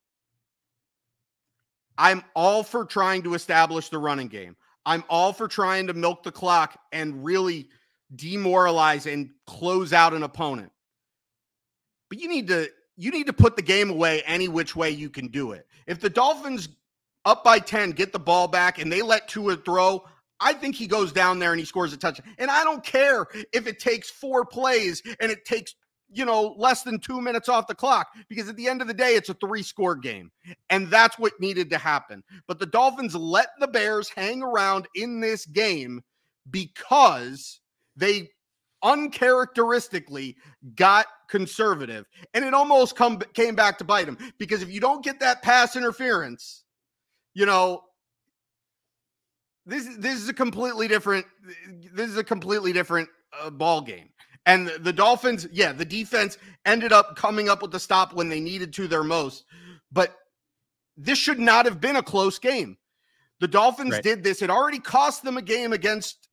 I'm all for trying to establish the running game. I'm all for trying to milk the clock and really demoralize and close out an opponent. But you need to put the game away any which way you can do it. If the Dolphins up by 10 get the ball back and they let Tua throw, I think he goes down there and he scores a touchdown. And I don't care if it takes 4 plays and it takes, less than 2 minutes off the clock, because at the end of the day, it's a 3-score game. And that's what needed to happen. But the Dolphins let the Bears hang around in this game because they uncharacteristically got conservative. And it almost came back to bite them, because if you don't get that pass interference, this is a completely different ball game. And the Dolphins, the defense ended up coming up with the stop when they needed to their most. But this should not have been a close game. The Dolphins did this. It already cost them a game against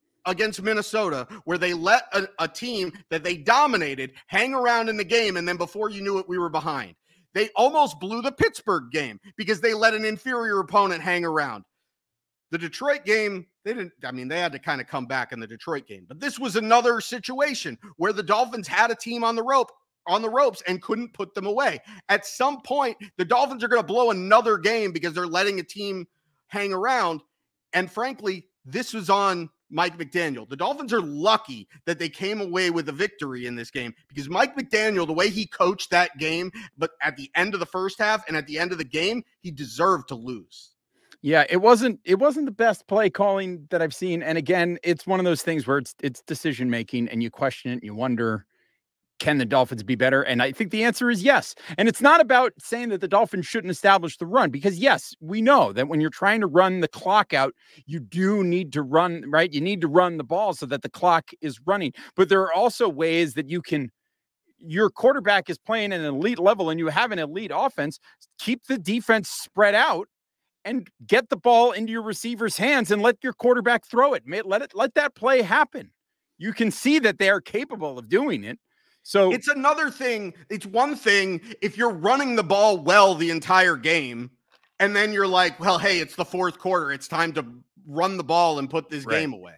Minnesota, where they let a team that they dominated hang around in the game, and then before you knew it, we were behind. They almost blew the Pittsburgh game because they let an inferior opponent hang around. The Detroit game, they had to kind of come back in the Detroit game. But this was another situation where the Dolphins had a team on the ropes and couldn't put them away. At some point, the Dolphins are going to blow another game because they're letting a team hang around. And frankly, this was on Mike McDaniel. The Dolphins are lucky that they came away with a victory in this game, because Mike McDaniel, the way he coached that game, but at the end of the first half and at the end of the game, he deserved to lose. Yeah, it wasn't the best play calling that I've seen. And again, it's one of those things where it's decision making, and you question it and you wonder, can the Dolphins be better? And I think the answer is yes. And it's not about saying that the Dolphins shouldn't establish the run, because yes, we know that when you're trying to run the clock out, you do need to run, right? You need to run the ball so that the clock is running. But there are also ways that your quarterback is playing at an elite level and you have an elite offense. Keep the defense spread out and get the ball into your receiver's hands and let your quarterback throw it. Let that play happen. You can see that they are capable of doing it. So it's another thing. It's one thing if you're running the ball well the entire game, and then you're like, well, hey, it's the 4th quarter. It's time to run the ball and put this game away.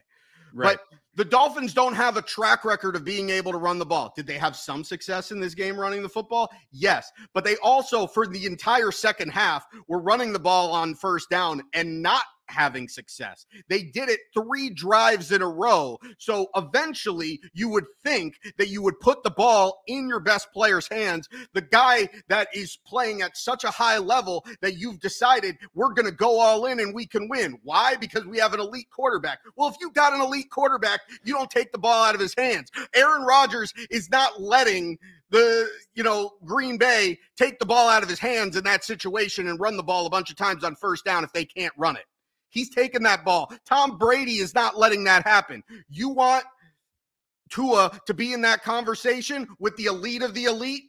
Right. But the Dolphins don't have a track record of being able to run the ball. Did they have some success in this game running the football? Yes. But they also, for the entire second half, were running the ball on first down and not having success. They did it 3 drives in a row. So eventually you would think that you would put the ball in your best player's hands, the guy that is playing at such a high level that you've decided we're going to go all in and we can win. Why? Because we have an elite quarterback. Well, if you've got an elite quarterback, you don't take the ball out of his hands. Aaron Rodgers is not letting the Green Bay take the ball out of his hands in that situation and run the ball a bunch of times on first down if they can't run it. He's taking that ball. Tom Brady is not letting that happen. You want Tua to be in that conversation with the elite of the elite?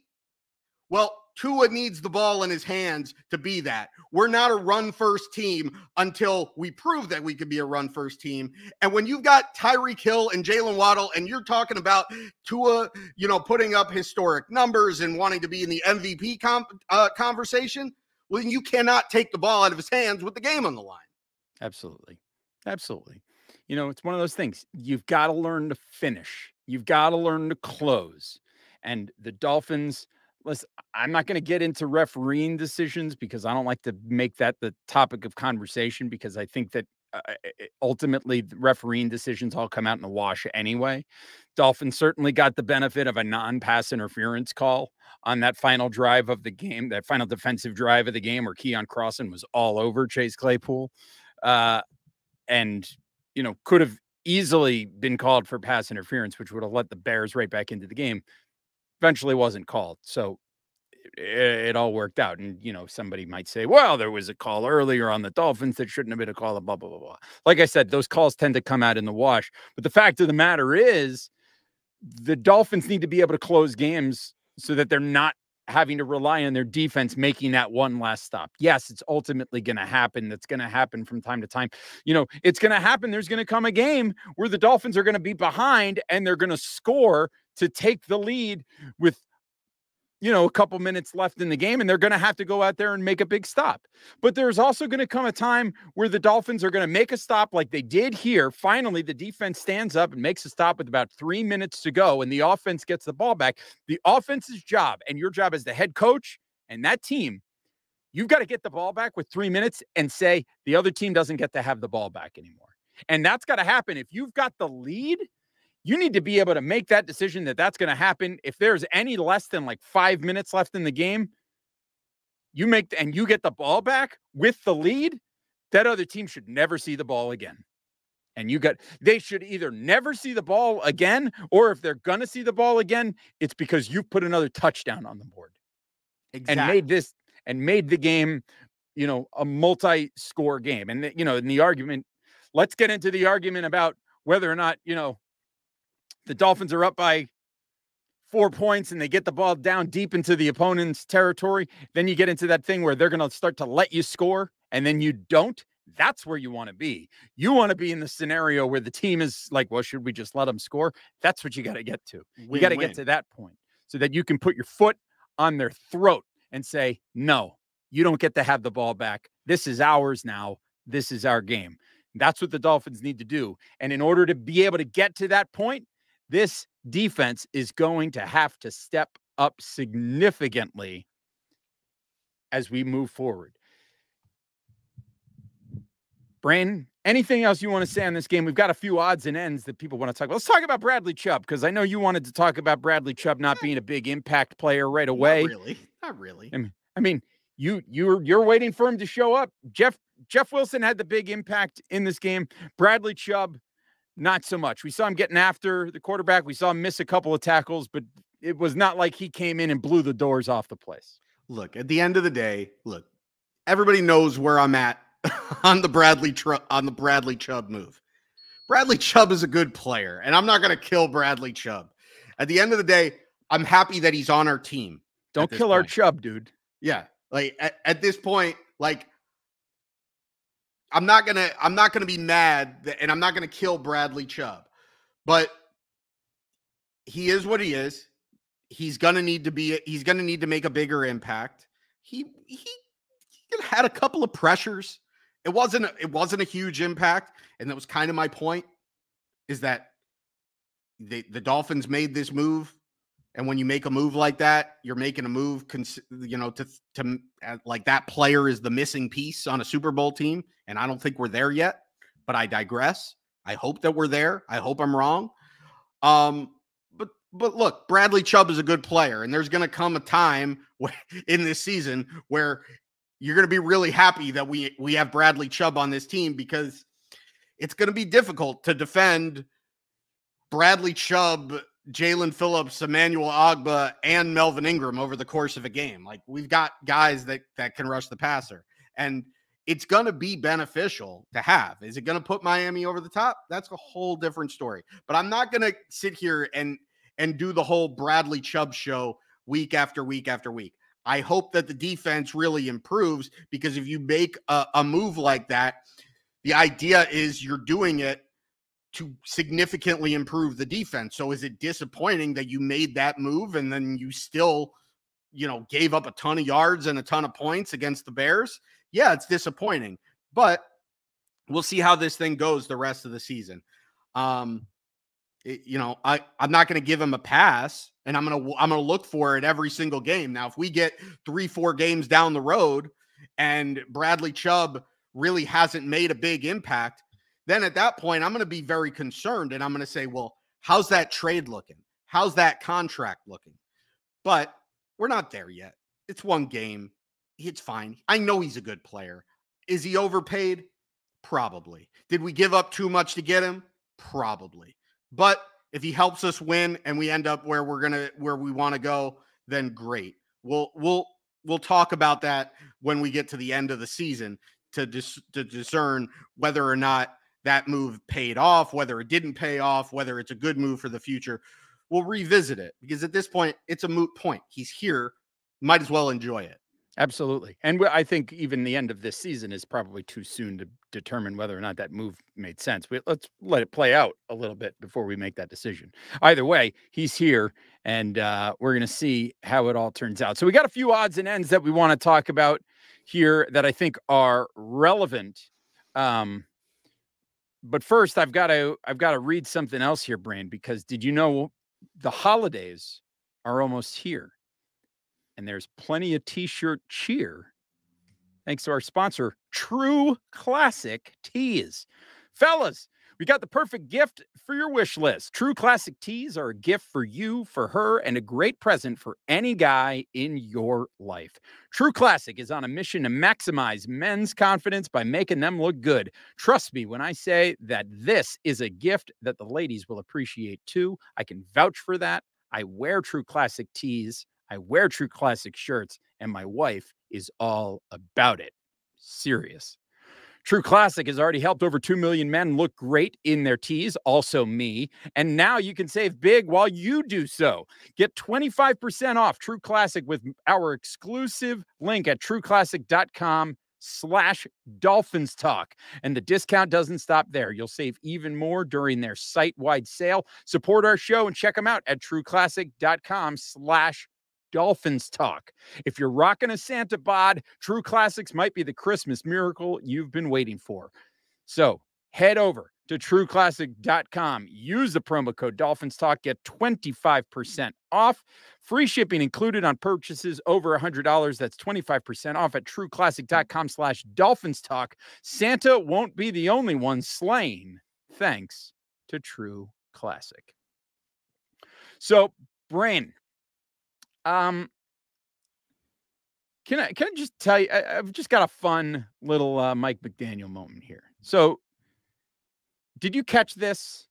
Well, Tua needs the ball in his hands to be that. We're not a run-first team until we prove that we could be a run-first team. And when you've got Tyreek Hill and Jaylen Waddle, and you're talking about Tua, putting up historic numbers and wanting to be in the MVP conversation, well, then you cannot take the ball out of his hands with the game on the line. Absolutely. Absolutely. It's one of those things. You've got to learn to finish. You've got to learn to close. And the Dolphins, listen, I'm not going to get into refereeing decisions because I don't like to make that the topic of conversation, because I think that ultimately the refereeing decisions all come out in the wash anyway. Dolphins certainly got the benefit of a non-pass interference call on that final drive of the game, that final defensive drive of the game where Keon Crossan was all over Chase Claypool. And could have easily been called for pass interference, which would have let the Bears right back into the game. Eventually wasn't called. So it all worked out. And, somebody might say, well, there was a call earlier on the Dolphins that shouldn't have been a call, blah, blah, blah, blah. Like I said, those calls tend to come out in the wash. But the fact of the matter is the Dolphins need to be able to close games so that they're not having to rely on their defense making that one last stop. Yes, it's ultimately going to happen. That's going to happen from time to time. It's going to happen. There's going to come a game where the Dolphins are going to be behind and they're going to score to take the lead with a couple minutes left in the game, and they're going to have to go out there and make a big stop. But there's also going to come a time where the Dolphins are going to make a stop like they did here. Finally, the defense stands up and makes a stop with about 3 minutes to go, and the offense gets the ball back. The offense's job, and your job as the head coach and that team, you've got to get the ball back with 3 minutes and say the other team doesn't get to have the ball back anymore. And that's got to happen. If you've got the lead, you need to be able to make that decision that that's going to happen. If there's any less than like 5 minutes left in the game, you get the ball back with the lead, that other team should never see the ball again. And they should either never see the ball again, or if they're going to see the ball again, it's because you've put another touchdown on the board. Exactly. And made the game, a multi-score game. And, in the argument, let's get into the argument about whether or not, the Dolphins are up by 4 points and they get the ball down deep into the opponent's territory. Then you get into that thing where they're going to start to let you score and then you don't. That's where you want to be. You want to be in the scenario where the team is like, well, should we just let them score? That's what you got to get to. You got to get to that point so that you can put your foot on their throat and say, no, you don't get to have the ball back. This is ours now. This is our game. That's what the Dolphins need to do. And in order to be able to get to that point, this defense is going to have to step up significantly as we move forward. Brain, anything else you want to say on this game? We've got a few odds and ends that people want to talk about. Let's talk about Bradley Chubb, because I know you wanted to talk about Bradley Chubb not being a big impact player right away. Not really. I mean, you're waiting for him to show up. Jeff Wilson had the big impact in this game. Bradley Chubb, not so much. We saw him getting after the quarterback. We saw him miss a couple of tackles, but it was not like he came in and blew the doors off the place. Look, at the end of the day, everybody knows where I'm at on the Bradley Chubb move. Bradley Chubb is a good player, and I'm not going to kill Bradley Chubb. At the end of the day, I'm happy that he's on our team. Don't kill our Chubb, dude. Yeah. At this point, I'm not gonna be mad and I'm not gonna kill Bradley Chubb, but he is what he is. He's gonna need to make a bigger impact. He had a couple of pressures. It wasn't a huge impact, and that was kind of my point. Is that the Dolphins made this move, and when you make a move like that, you're making a move, to like that player is the missing piece on a Super Bowl team. And I don't think we're there yet, but I digress. I hope that we're there. I hope I'm wrong. But look, Bradley Chubb is a good player, and there's going to come a time in this season where you're going to be really happy that we have Bradley Chubb on this team, because it's going to be difficult to defend Bradley Chubb, Jaylen Phillips, Emmanuel Ogbah, and Melvin Ingram over the course of a game. We've got guys that can rush the passer, and it's going to be beneficial to have. Is it going to put Miami over the top? That's a whole different story. But I'm not going to sit here and do the whole Bradley Chubb show week after week after week. I hope that the defense really improves, because if you make a move like that, the idea is you're doing it to significantly improve the defense. So is it disappointing that you made that move and then you still, gave up a ton of yards and a ton of points against the Bears? Yeah, it's disappointing, but we'll see how this thing goes the rest of the season. I'm not going to give him a pass, and I'm going to look for it every single game. Now, if we get 3-4 games down the road and Bradley Chubb really hasn't made a big impact, then at that point, I'm going to be very concerned, and I'm going to say, well, how's that trade looking? How's that contract looking? But we're not there yet. It's one game. It's fine. I know he's a good player. Is he overpaid? Probably. Did we give up too much to get him? Probably. But if he helps us win and we end up where we want to go, then great. We'll talk about that when we get to the end of the season to discern whether or not that move paid off, whether it didn't pay off, whether it's a good move for the future. We'll revisit it, because at this point, it's a moot point. He's here. might as well enjoy it. Absolutely. And I think even the end of this season is probably too soon to determine whether or not that move made sense. Let's let it play out a little bit before we make that decision. Either way, he's here, and we're going to see how it all turns out. So we got a few odds and ends that we want to talk about here that I think are relevant. But first, I've got to read something else here, Brain, because did you know the holidays are almost here? And there's plenty of t-shirt cheer thanks to our sponsor, True Classic Tees. Fellas, we got the perfect gift for your wish list. True Classic Tees are a gift for you, for her, and a great present for any guy in your life. True Classic is on a mission to maximize men's confidence by making them look good. Trust me when I say that this is a gift that the ladies will appreciate too. I can vouch for that. I wear True Classic tees. I wear True Classic shirts, and my wife is all about it. Serious. True Classic has already helped over 2 million men look great in their tees, also me. And now you can save big while you do so. Get 25% off True Classic with our exclusive link at trueclassic.com/Dolphins Talk. And the discount doesn't stop there. You'll save even more during their site-wide sale. Support our show and check them out at trueclassic.com/Dolphins Talk. If you're rocking a Santa bod, True Classics might be the Christmas miracle you've been waiting for. So head over to trueclassic.com. Use the promo code Dolphins Talk. Get 25% off. Free shipping included on purchases over $100. That's 25% off at trueclassic.com/Dolphins Talk. Santa won't be the only one slain thanks to True Classic. So, Brain, can I just tell you, I've just got a fun little Mike McDaniel moment here. So did you catch this?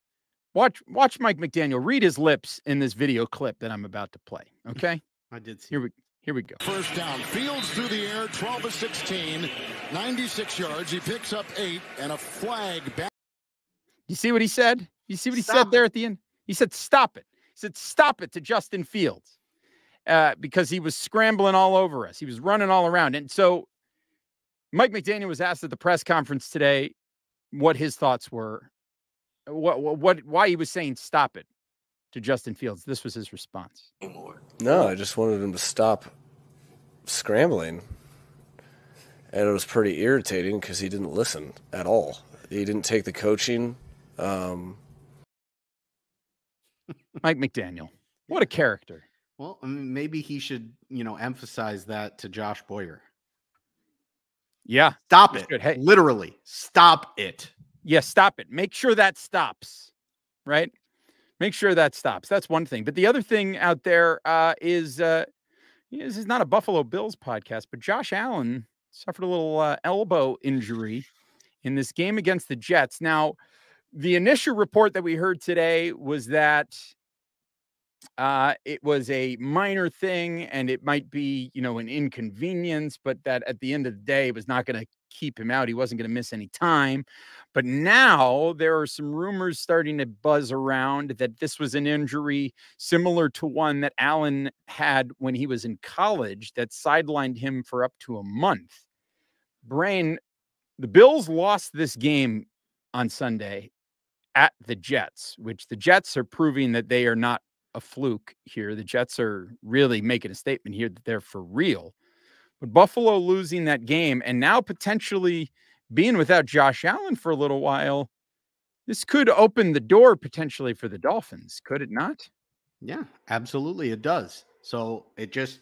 Watch Mike McDaniel read his lips in this video clip that I'm about to play. Okay. I did see. Here we go. First down. Fields through the air, 12 of 16, 96 yards. He picks up 8 and a flag back. You see what he said? You see what he said there at the end? He said, stop it. He said, stop it to Justin Fields. Because he was scrambling all over us. He was running all around. And so Mike McDaniel was asked at the press conference today what his thoughts were, why he was saying stop it to Justin Fields. This was his response. No, I just wanted him to stop scrambling. And it was pretty irritating because he didn't listen at all. He didn't take the coaching. Mike McDaniel, what a character. Well, I mean, maybe he should, emphasize that to Josh Boyer. Yeah. Stop it. Hey. Literally, stop it. Yeah, stop it. Make sure that stops, right? Make sure that stops. That's one thing. But the other thing out there is this is not a Buffalo Bills podcast, but Josh Allen suffered a little elbow injury in this game against the Jets. Now, the initial report that we heard today was that it was a minor thing and it might be, an inconvenience, but that at the end of the day, it was not going to keep him out. He wasn't going to miss any time. But now there are some rumors starting to buzz around that this was an injury similar to one that Allen had when he was in college that sidelined him for up to a month. Brain, the Bills lost this game on Sunday at the Jets, which the Jets are proving that they are not a fluke here. The Jets are really making a statement here that they're for real. But Buffalo losing that game and now potentially being without Josh Allen for a little while, this could open the door potentially for the Dolphins, could it not? Yeah, absolutely it does. So it just,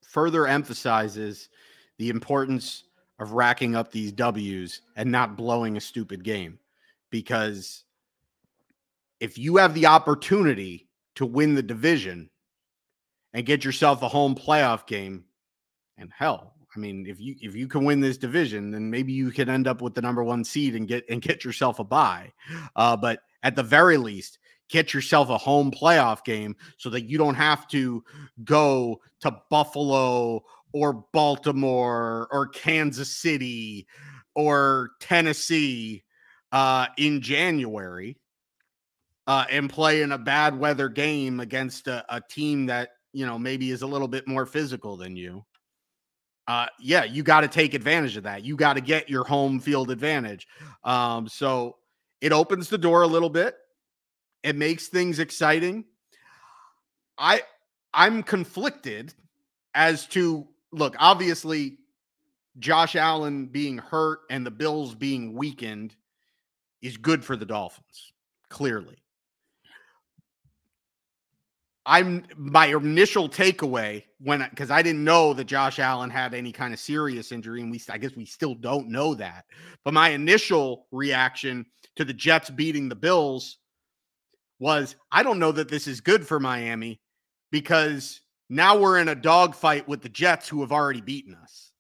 further emphasizes the importance of racking up these W's and not blowing a stupid game. Because if you have the opportunity to win the division and get yourself a home playoff game, and hell, I mean, if you can win this division, then maybe you can end up with the number 1 seed and get yourself a bye. But at the very least, get yourself a home playoff game so that you don't have to go to Buffalo or Baltimore or Kansas City or Tennessee in January and play in a bad weather game against a team that maybe is a little bit more physical than you, yeah, you got to take advantage of that. You got to get your home field advantage. So it opens the door a little bit. It makes things exciting. I'm conflicted as to, look, obviously Josh Allen being hurt and the Bills being weakened is good for the Dolphins, clearly. My initial takeaway because I didn't know that Josh Allen had any kind of serious injury, and I guess we still don't know that. But my initial reaction to the Jets beating the Bills was, I don't know that this is good for Miami, because now we're in a dogfight with the Jets, who have already beaten us.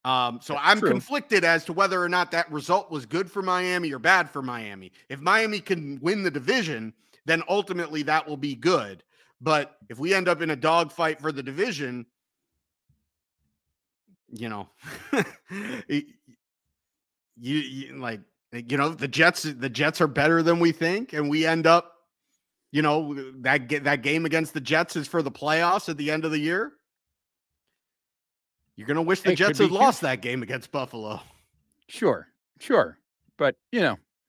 So I'm conflicted as to whether or not that result was good for Miami or bad for Miami. If Miami can win the division, then ultimately that will be good. But if we end up in a dogfight for the division, the Jets are better than we think, and we end up, that game against the Jets is for the playoffs at the end of the year. You're going to wish the Jets had lost that game against Buffalo. Sure. But,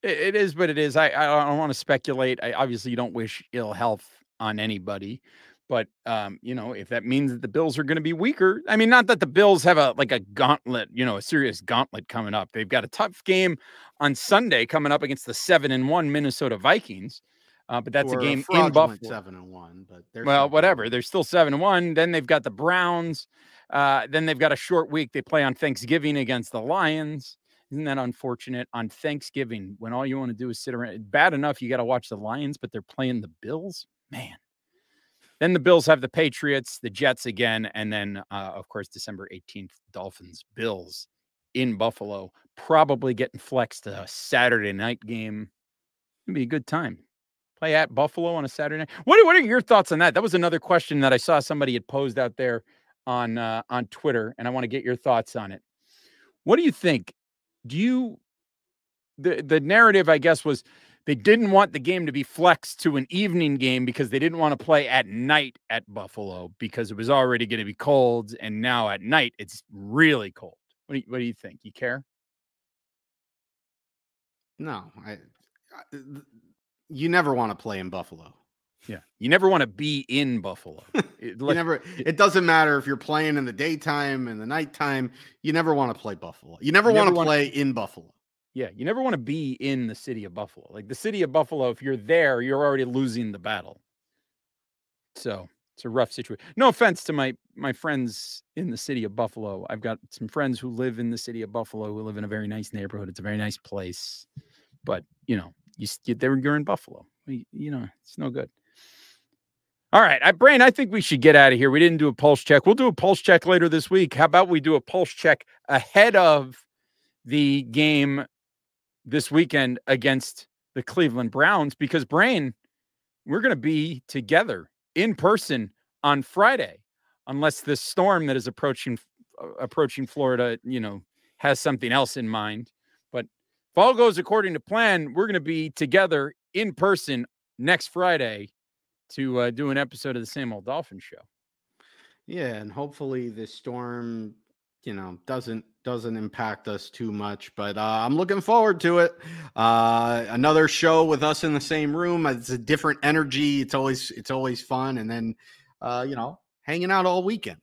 it is what it is. I don't want to speculate. Obviously, you don't wish ill health on anybody. But, if that means that the Bills are going to be weaker, I mean, not that the Bills have a gauntlet, a serious gauntlet coming up. They've got a tough game on Sunday coming up against the 7-1 Minnesota Vikings. But that's a game in Buffalo. 7-1, but whatever. They're still 7-1. Then they've got the Browns. Then they've got a short week. They play on Thanksgiving against the Lions. Isn't that unfortunate? On Thanksgiving, when all you want to do is sit around. Bad enough you got to watch the Lions, but they're playing the Bills. Man. Then the Bills have the Patriots, the Jets again, and then, of course, December 18th, Dolphins, Bills in Buffalo. Probably getting flexed to a Saturday night game. It'd be a good time. Play at Buffalo on a Saturday night. What are your thoughts on that? That was another question that I saw somebody had posed out there on Twitter, and I want to get your thoughts on it. What do you think? The narrative, I guess, was they didn't want the game to be flexed to an evening game because they didn't want to play at night at Buffalo because it was already going to be cold, and now at night it's really cold. What do you think? You care? No, you never want to play in Buffalo. Yeah. You never want to be in Buffalo. It doesn't matter if you're playing in the daytime and the nighttime. You never want to play Buffalo. You never want to play in Buffalo. Yeah. You never want to be in the city of Buffalo. Like the city of Buffalo, if you're there, you're already losing the battle. So it's a rough situation. No offense to my friends in the city of Buffalo. I've got some friends who live in the city of Buffalo who live in a very nice neighborhood. It's a very nice place. But, you're in Buffalo. It's no good. All right, Brain, I think we should get out of here. We didn't do a pulse check. We'll do a pulse check later this week. How about we do a pulse check ahead of the game this weekend against the Cleveland Browns? Because, Brain, we're going to be together in person on Friday, unless this storm that is approaching Florida, has something else in mind. But if all goes according to plan, we're going to be together in person next Friday to do an episode of the Same Old Dolphins Show. Yeah, and hopefully this storm, doesn't impact us too much. But I'm looking forward to it. Another show with us in the same room. It's a different energy. It's always fun. And then, hanging out all weekend.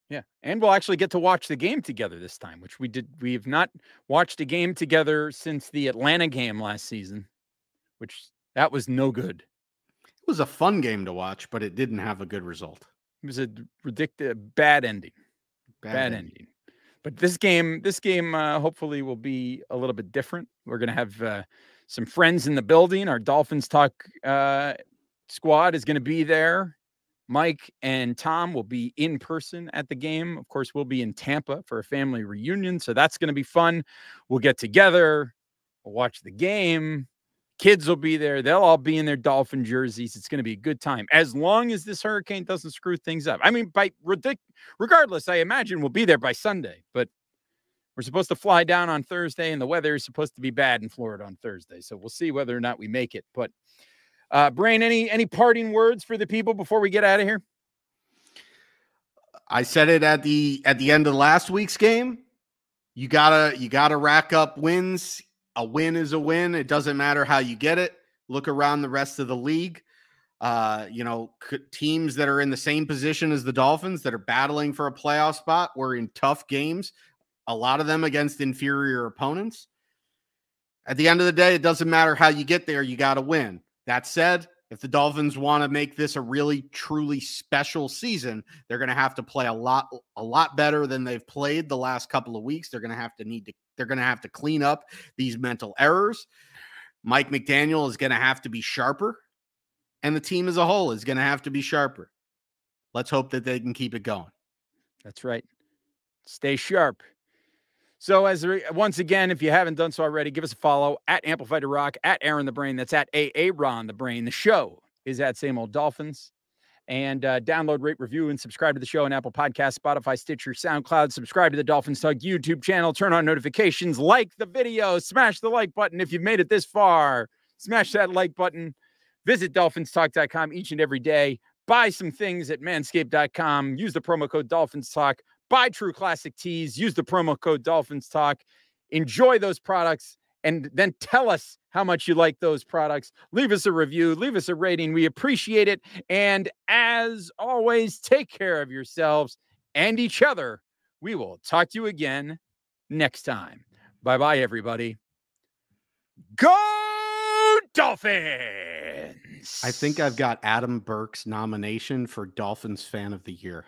Yeah, and we'll actually get to watch the game together this time, which we did. We have not watched a game together since the Atlanta game last season, which that was no good. It was a fun game to watch, but it didn't have a good result. It was a ridiculous, bad ending. Bad ending. But this game, hopefully will be a little bit different. We're going to have some friends in the building. Our Dolphins Talk squad is going to be there. Mike and Tom will be in person at the game. Of course, we'll be in Tampa for a family reunion, so that's going to be fun. We'll get together. We'll watch the game. Kids will be there. They'll all be in their Dolphin jerseys. It's going to be a good time, as long as this hurricane doesn't screw things up. I mean, regardless, I imagine we'll be there by Sunday, but we're supposed to fly down on Thursday, and the weather is supposed to be bad in Florida on Thursday. So we'll see whether or not we make it. But Brain, any parting words for the people before we get out of here? I said it at the end of last week's game. You gotta rack up wins. A win is a win. It doesn't matter how you get it. Look around the rest of the league. Teams that are in the same position as the Dolphins that are battling for a playoff spot were in tough games, a lot of them against inferior opponents. At the end of the day, it doesn't matter how you get there. You got to win. That said, if the Dolphins want to make this a really, truly special season, they're going to have to play a lot better than they've played the last couple of weeks. They're going to have to clean up these mental errors. Mike McDaniel is going to have to be sharper, and the team as a whole is going to have to be sharper. Let's hope that they can keep it going. That's right. Stay sharp. So once again, if you haven't done so already, give us a follow at Amplify to Rock, at Aaron the Brain. That's at Ron the Brain. The show is at Same Old Dolphins. And download, rate, review, and subscribe to the show on Apple Podcasts, Spotify, Stitcher, SoundCloud. Subscribe to the Dolphins Talk YouTube channel. Turn on notifications. Like the video. Smash the like button. If you've made it this far, smash that like button. Visit DolphinsTalk.com each and every day. Buy some things at Manscaped.com. Use the promo code DolphinsTalk. Buy True Classic Tees. Use the promo code Dolphins Talk. Enjoy those products and then tell us how much you like those products. Leave us a review. Leave us a rating. We appreciate it. And as always, take care of yourselves and each other. We will talk to you again next time. Bye-bye, everybody. Go Dolphins! I think I've got Adam Burke's nomination for Dolphins Fan of the Year.